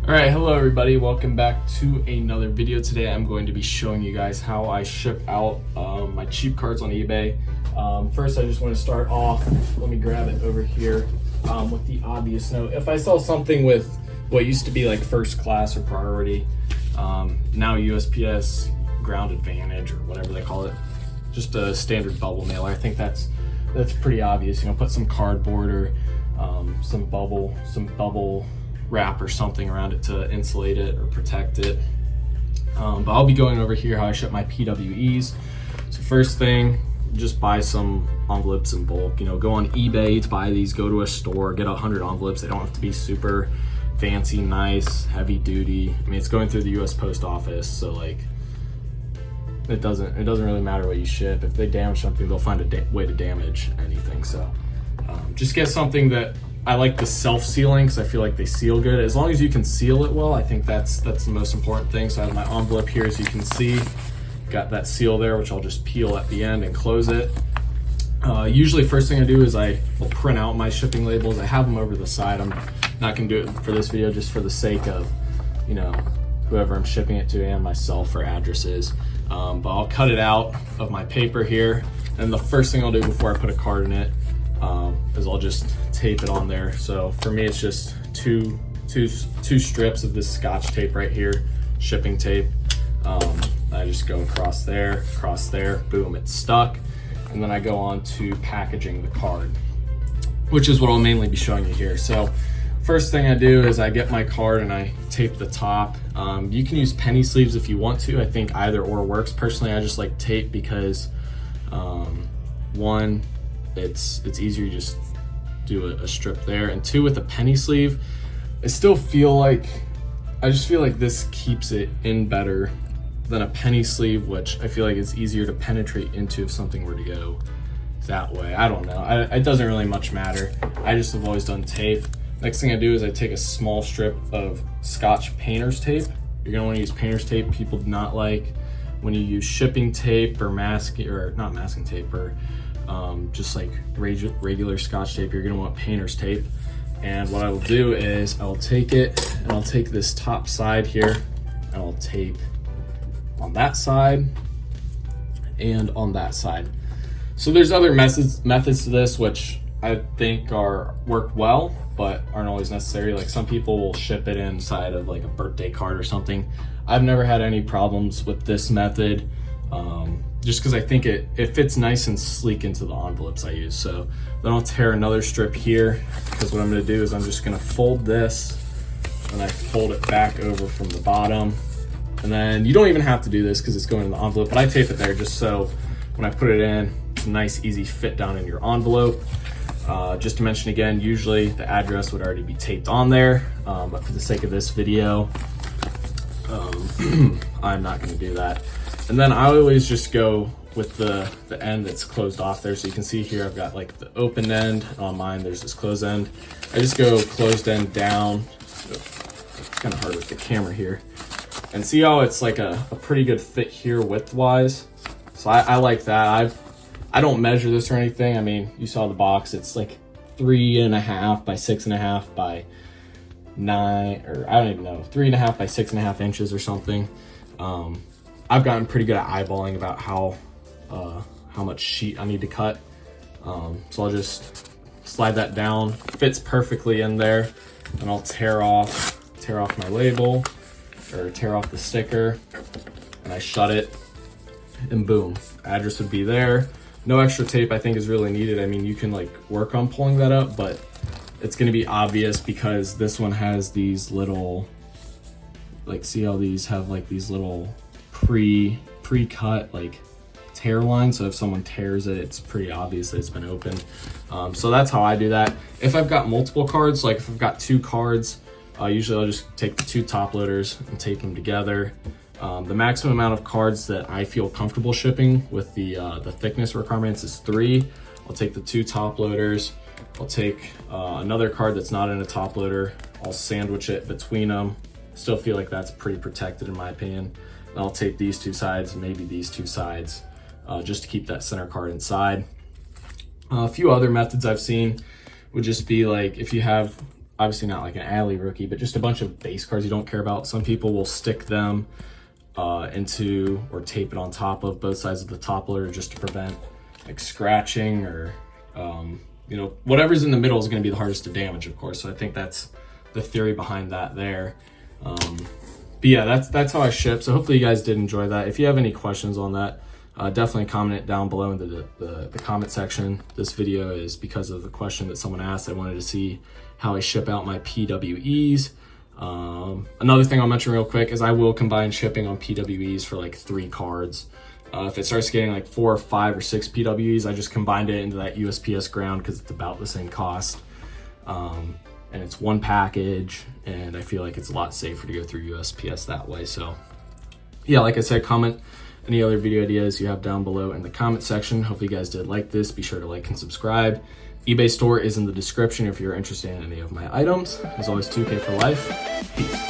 All right, hello everybody, welcome back to another video. Today I'm going to be showing you guys how I ship out my cheap cards on eBay. First I just want to start off, let me grab it over here, with the obvious note. If I sell something with what used to be like first class or priority, now USPS ground advantage or whatever they call it, just a standard bubble mailer, I think that's pretty obvious. You know, put some cardboard or some bubble wrap or something around it to insulate it or protect it. But I'll be going over here how I ship my PWEs. So first thing, just buy some envelopes in bulk. You know, go on eBay to buy these, go to a store, get 100 envelopes. They don't have to be super fancy, nice, heavy duty. I mean, it's going through the US Post Office, so like it doesn't really matter what you ship. If they damage something, they'll find a way to damage anything. So just get something that I like the self-sealing because I feel like they seal good. As long as you can seal it well, I think that's the most important thing. So I have my envelope here, as you can see, got that seal there, which I'll just peel at the end and close it. Usually first thing I do is I will print out my shipping labels. I have them over the side. I'm not gonna do it for this video just for the sake of, you know, whoever I'm shipping it to and myself for addresses. But I'll cut it out of my paper here. And the first thing I'll do before I put a card in it is I'll just tape it on there. So for me, it's just two strips of this Scotch tape right here, shipping tape. I just go across there, boom, it's stuck. And then I go on to packaging the card, which is what I'll mainly be showing you here. So first thing I do is I get my card and I tape the top. You can use penny sleeves if you want to. I think either or works. Personally, I just like tape because one, it's easier to just do a strip there, and two, with a penny sleeve, I just feel like this keeps it in better than a penny sleeve, which I feel like it's easier to penetrate into if something were to go that way. I don't know, it doesn't really much matter. I just have always done tape. Next thing I do is I take a small strip of Scotch painter's tape. You're gonna wanna use painter's tape. People do not like when you use shipping tape or not masking tape, or just like regular Scotch tape. You're gonna want painter's tape. And what I will do is I'll take it and I'll take this top side here and I'll tape on that side and on that side. So there's other methods to this which I think work well, but aren't always necessary. Like some people will ship it inside of like a birthday card or something. I've never had any problems with this method, just because I think it fits nice and sleek into the envelopes I use. So then I'll tear another strip here, because what I'm gonna do is I'm just gonna fold this and I fold it back over from the bottom. And then you don't even have to do this because it's going in the envelope, but I tape it there just so when I put it in, it's a nice easy fit down in your envelope. Just to mention again, usually the address would already be taped on there, but for the sake of this video, I'm not going to do that. And then I always just go with the end that's closed off there. So you can see here I've got like the open end. On mine there's this closed end. I just go closed end down. It's kind of hard with the camera here. And see how it's like a pretty good fit here width wise. So I like that. I don't measure this or anything. I mean, you saw the box, it's like 3.5 by 6.5 by 9, or I don't even know, 3.5 by 6.5 inches or something. I've gotten pretty good at eyeballing about how much sheet I need to cut. So I'll just slide that down, fits perfectly in there, and I'll tear off my label, or tear off the sticker, and I shut it, and boom, address would be there. No extra tape I think is really needed. I mean, you can like work on pulling that up, but it's gonna be obvious because this one has these little, like, see how these have like these little pre-cut like tear lines. So if someone tears it, it's pretty obvious that it's been opened. So that's how I do that. If I've got multiple cards, like if I've got 2 cards, usually I'll just take the 2 top loaders and tape them together. The maximum amount of cards that I feel comfortable shipping with the thickness requirements is 3. I'll take the 2 top loaders. I'll take another card that's not in a top loader. I'll sandwich it between them. Still feel like that's pretty protected in my opinion. And I'll tape these 2 sides, maybe these 2 sides, just to keep that center card inside. A few other methods I've seen would just be like if you have obviously not like an alley rookie, but just a bunch of base cards you don't care about. Some people will stick them into or tape it on top of both sides of the top loader just to prevent like scratching or you know, whatever's in the middle is going to be the hardest to damage, of course. So I think that's the theory behind that there. But yeah, that's how I ship. So hopefully you guys did enjoy that. If you have any questions on that, definitely comment it down below in the comment section. This video is because of the question that someone asked. I wanted to see how I ship out my PWEs. Another thing I'll mention real quick is I will combine shipping on PWEs for like 3 cards. If it starts getting like 4 or 5 or 6 PWEs, I just combined it into that USPS ground because it's about the same cost. And it's one package, and I feel like it's a lot safer to go through USPS that way. So yeah, like I said, comment any other video ideas you have down below in the comment section. Hopefully you guys did like this. Be sure to like and subscribe. eBay store is in the description if you're interested in any of my items. As always, 2K for life. Peace.